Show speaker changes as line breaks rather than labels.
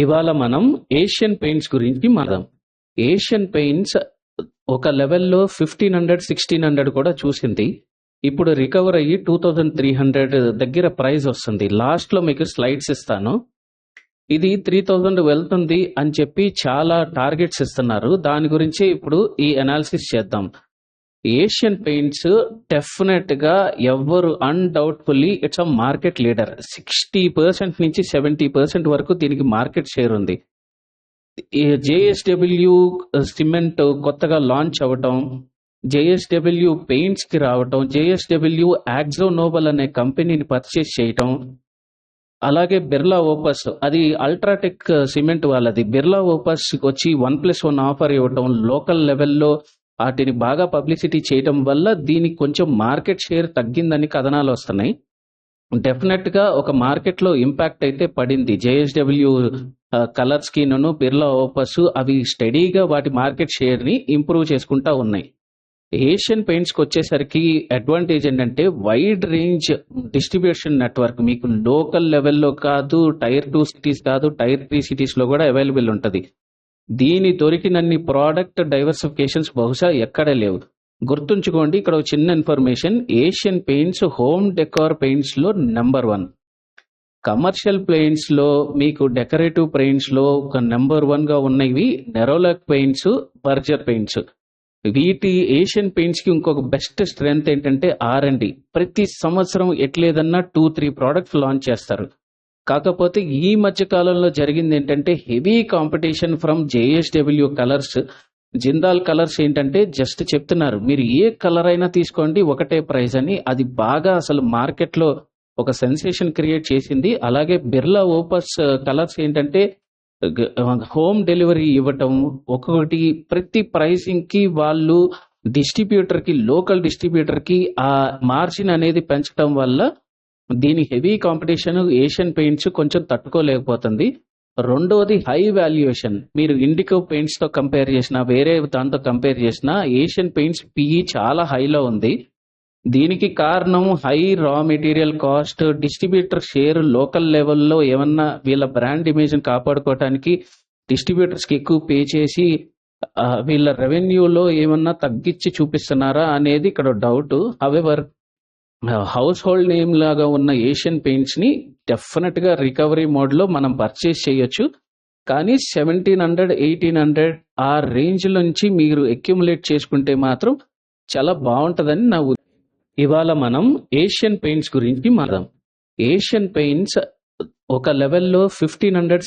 ఇవాళ మనం Asian paints గురించి మాట్లాడదాం. ఏషియన్ పెయింట్స్ ఒక లెవెల్లో 1500, 1600 కూడా చూసింది. ఇప్పుడు రికవర్ అయ్యి 2300 దగ్గర ప్రైస్ వస్తుంది. లాస్ట్లో మీకు స్లైడ్స్ ఇస్తాను. ఇది 3000 వెళ్తుంది అని చెప్పి చాలా టార్గెట్స్ ఇస్తున్నారు. దాని గురించి ఇప్పుడు ఈ అనాలిసిస్ చేద్దాం. ఏషియన్ పెయింట్స్ డెఫినెట్ గా ఎవ్వరు అన్డౌట్ఫుల్లీ ఇట్స్ అ మార్కెట్ లీడర్. 60% నుంచి 70% వరకు దీనికి మార్కెట్ షేర్ ఉంది. జేఎస్డబ్ల్యూ సిమెంట్ కొత్తగా లాంచ్ అవ్వటం, జేఎస్డబ్ల్యూ పెయింట్స్ కి రావటం, జేఎస్డబ్ల్యూ యాక్జో నోబల్ అనే కంపెనీని పర్చేస్ చేయటం, అలాగే బిర్లా ఓపస్, అది అల్ట్రాటెక్ సిమెంట్ వాళ్ళది. బిర్లా ఓపస్ వచ్చి 1+1 ఆఫర్ ఇవ్వటం, లోకల్ లెవెల్లో వాటిని బాగా పబ్లిసిటీ చేయడం వల్ల దీనికి కొంచెం మార్కెట్ షేర్ తగ్గిందని కథనాలు వస్తున్నాయి. డెఫినెట్ గా ఒక మార్కెట్ లో ఇంపాక్ట్ అయితే పడింది. జేఎస్డబ్ల్యూ కలర్స్ కి బిర్లా ఓపస్ అవి స్టడీగా వాటి మార్కెట్ షేర్ ని ఇంప్రూవ్ చేసుకుంటా ఉన్నాయి. ఏషియన్ పెయింట్స్ కి వచ్చేసరికి అడ్వాంటేజ్ ఏంటంటే వైడ్ రేంజ్ డిస్ట్రిబ్యూషన్ నెట్వర్క్. మీకు లోకల్ లెవెల్లో కాదు, టైర్ 2 సిటీస్ కాదు, టైర్ 3 సిటీస్ లో కూడా అవైలబుల్ ఉంటుంది. దీని దొరికినన్ని ప్రోడక్ట్ డైవర్సిఫికేషన్స్ బహుశా ఎక్కడ లేవు. గుర్తుంచుకోండి, ఇక్కడ ఒక చిన్న information. Asian paints home decor paints లో నెంబర్ 1. కమర్షియల్ పెయింట్స్ లో మీకు డెకరేటివ్ పెయింట్స్ లో ఒక నెంబర్ 1 గా ఉన్నవి నెరోలాక్ పెయింట్స్, బర్జర్ పెయింట్స్. వీటి ఏషియన్ పెయింట్స్ కి ఇంకొక బెస్ట్ స్ట్రెంగ్త్ ఏంటంటే R&D. ప్రతి సంవత్సరం ఎట్లేదన్నా 2-3 ప్రోడక్ట్స్ లాంచ్ చేస్తారు. కాకపోతే ఈ మధ్య కాలంలో జరిగింది ఏంటంటే heavy competition from JSW colours. Jindal colours ఏంటంటే జస్ట్ చెప్తున్నారు మీరు ఏ కలర్ అయినా తీసుకోండి ఒకటే ప్రైస్ అని. అది బాగా అసలు మార్కెట్ లో ఒక సెన్సేషన్ క్రియేట్ చేసింది. అలాగే బిర్లా ఓపస్ కలర్స్ ఏంటంటే హోమ్ డెలివరీ ఇవ్వటం, ఒక్కొక్కటి ప్రతి ప్రైసింగ్ కి వాళ్ళు డిస్ట్రిబ్యూటర్ కి, లోకల్ డిస్ట్రిబ్యూటర్ కి ఆ మార్జిన్ అనేది పెంచడం వల్ల దీని హెవీ కాంపిటీషన్ ఏషియన్ పెయింట్స్ కొంచెం తట్టుకోలేకపోతుంది. రెండోది హై వాల్యుయేషన్. మీరు ఇండికో పెయింట్స్ తో కంపేర్ చేసినా, వేరే దాంతో కంపేర్ చేసినా ఏషియన్ పెయింట్స్ పిఈ చాలా హైలో ఉంది. దీనికి కారణం high raw material cost, distributor share local లెవెల్లో ఏమన్నా వీళ్ళ బ్రాండ్ ఇమేజ్ ని కాపాడుకోవడానికి డిస్ట్రిబ్యూటర్స్ కి ఎక్కువ పే చేసి వీళ్ళ రెవెన్యూలో ఏమన్నా తగ్గించి చూపిస్తున్నారా అనేది ఇక్కడ doubt. However house hold name లాగా ఉన్న ఏషియన్ పెయింట్స్ ని డెఫినెట్ గా రికవరీ మోడ్ లో మనం పర్చేస్ చేయొచ్చు. కానీ 1700, 1800 ఆ రేంజ్ నుంచి మీరు అక్యుములేట్ చేసుకుంటే మాత్రం చాలా బాగుంటదని నా ఉద్దేశం. ఇవాళ మనం ఏషియన్ పెయింట్స్ గురించి మాట్లాడదాం. ఏషియన్ పెయింట్స్ ఒక లెవెల్లో 1500,